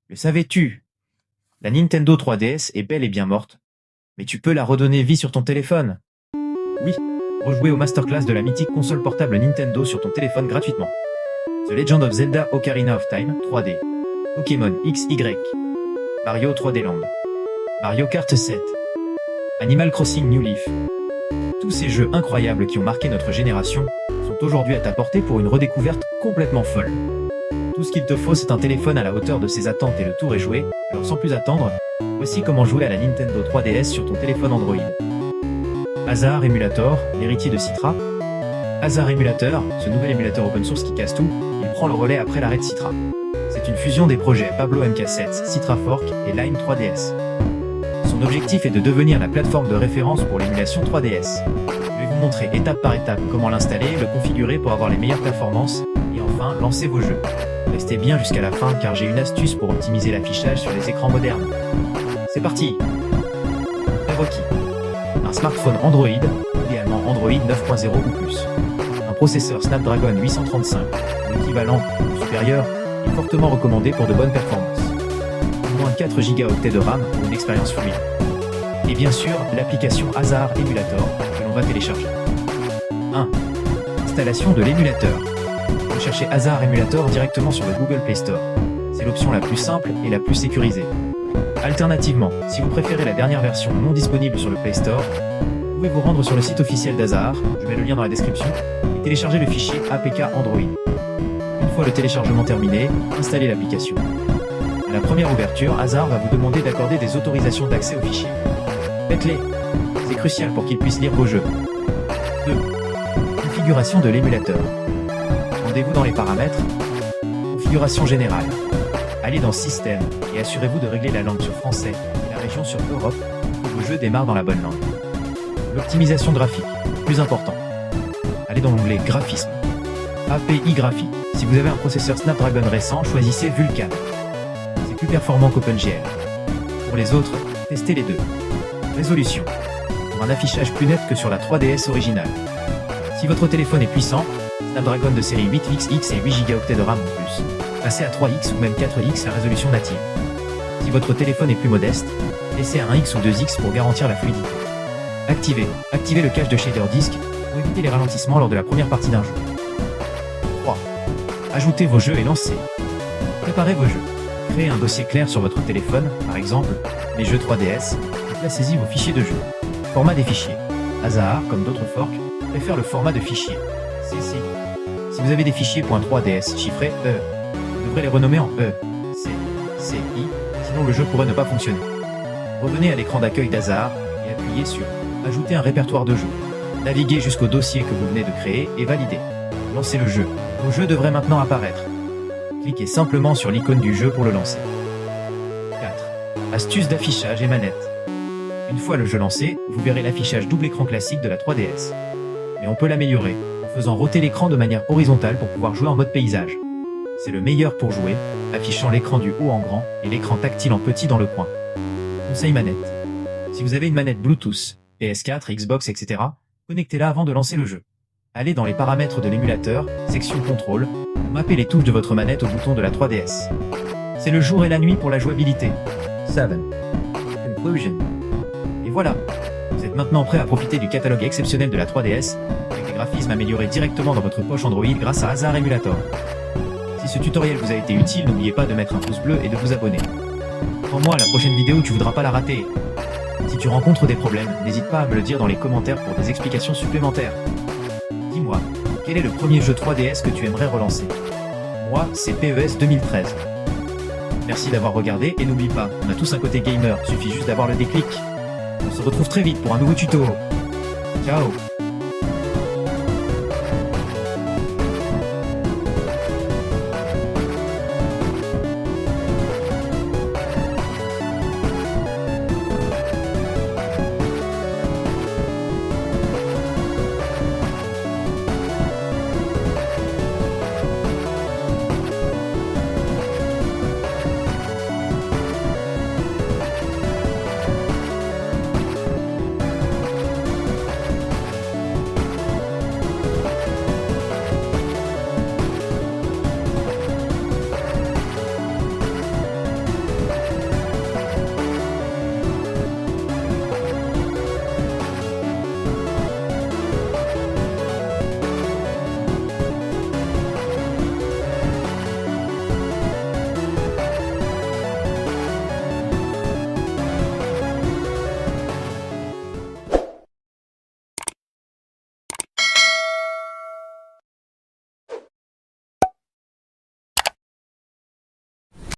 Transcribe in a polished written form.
Le savais-tu? La Nintendo 3DS est bel et bien morte, mais tu peux la redonner vie sur ton téléphone. Oui, rejouer aux masterclass de la mythique console portable Nintendo sur ton téléphone gratuitement. The Legend of Zelda Ocarina of Time 3D, Pokémon XY, Mario 3D Land, Mario Kart 7, Animal Crossing New Leaf. Tous ces jeux incroyables qui ont marqué notre génération sont aujourd'hui à ta portée pour une redécouverte complètement folle. Tout ce qu'il te faut, c'est un téléphone à la hauteur de ses attentes et le tour est joué. Alors sans plus attendre, voici comment jouer à la Nintendo 3DS sur ton téléphone Android. Hazard Emulator, l'héritier de Citra. Hazard Emulator, ce nouvel émulateur open source qui casse tout, il prend le relais après l'arrêt de Citra. C'est une fusion des projets Pablo MK7, Citra Fork et Lime 3DS. Son objectif est de devenir la plateforme de référence pour l'émulation 3DS. Je vais vous montrer étape par étape comment l'installer, le configurer pour avoir les meilleures performances et enfin lancer vos jeux. Restez bien jusqu'à la fin car j'ai une astuce pour optimiser l'affichage sur les écrans modernes. C'est parti! Prérequis: un smartphone Android, idéalement Android 9.0 ou plus. Un processeur Snapdragon 835, l'équivalent ou supérieur, est fortement recommandé pour de bonnes performances. Au moins 4 Go de RAM pour une expérience fluide. Et bien sûr, l'application Hazard Emulator que l'on va télécharger. 1. Installation de l'émulateur. Recherchez Hazard Emulator directement sur le Google Play Store. C'est l'option la plus simple et la plus sécurisée. Alternativement, si vous préférez la dernière version non disponible sur le Play Store, vous pouvez vous rendre sur le site officiel d'Hazard, je mets le lien dans la description, et télécharger le fichier APK Android. Une fois le téléchargement terminé, installez l'application. À la première ouverture, Hazard va vous demander d'accorder des autorisations d'accès au fichier. Faites-les, c'est crucial pour qu'il puisse lire vos jeux. 2. Configuration de l'émulateur. Rendez-vous dans les paramètres, configuration générale. Allez dans Système et assurez-vous de régler la langue sur français et la région sur Europe pour que vos jeux démarrent dans la bonne langue. L'optimisation graphique, plus important. Allez dans l'onglet Graphisme. API graphique. Si vous avez un processeur Snapdragon récent, choisissez Vulkan. C'est plus performant qu'OpenGL. Pour les autres, testez les deux. Résolution. Pour un affichage plus net que sur la 3DS originale. Si votre téléphone est puissant, Snapdragon de série 8XX et 8 Go de RAM en plus. Passez à 3X ou même 4X la résolution native. Si votre téléphone est plus modeste, laissez à 1X ou 2X pour garantir la fluidité. Activez le cache de shader disk pour éviter les ralentissements lors de la première partie d'un jeu. 3. Ajoutez vos jeux et lancez. Préparez vos jeux. Créez un dossier clair sur votre téléphone, par exemple, les jeux 3DS, et placez-y vos fichiers de jeu. Format des fichiers. Hazard, comme d'autres forks, préfère le format de fichier, CCI. Si vous avez des fichiers .3DS chiffrés E, vous devrez les renommer en E, C, CI, sinon le jeu pourrait ne pas fonctionner. Revenez à l'écran d'accueil d'Hazard et appuyez sur « Ajouter un répertoire de jeux ». Naviguez jusqu'au dossier que vous venez de créer et validez. Lancez le jeu. Vos jeux devraient maintenant apparaître. Cliquez simplement sur l'icône du jeu pour le lancer. 4. Astuces d'affichage et manette. Une fois le jeu lancé, vous verrez l'affichage double écran classique de la 3DS. Mais on peut l'améliorer en faisant roter l'écran de manière horizontale pour pouvoir jouer en mode paysage. C'est le meilleur pour jouer, affichant l'écran du haut en grand et l'écran tactile en petit dans le coin. Conseil manette. Si vous avez une manette Bluetooth, PS4, Xbox, etc., connectez-la avant de lancer le jeu. Allez dans les paramètres de l'émulateur, section contrôle, mappez les touches de votre manette au bouton de la 3DS. C'est le jour et la nuit pour la jouabilité. 7. Conclusion. Et voilà, vous êtes maintenant prêt à profiter du catalogue exceptionnel de la 3DS, avec des graphismes améliorés directement dans votre poche Android grâce à Hazard Emulator. Si ce tutoriel vous a été utile, n'oubliez pas de mettre un pouce bleu et de vous abonner. Prends-moi à la prochaine vidéo, tu voudras pas la rater. Si tu rencontres des problèmes, n'hésite pas à me le dire dans les commentaires pour des explications supplémentaires. Dis-moi, quel est le premier jeu 3DS que tu aimerais relancer? Moi, c'est PES 2013. Merci d'avoir regardé et n'oublie pas, on a tous un côté gamer, suffit juste d'avoir le déclic. On se retrouve très vite pour un nouveau tuto. Ciao!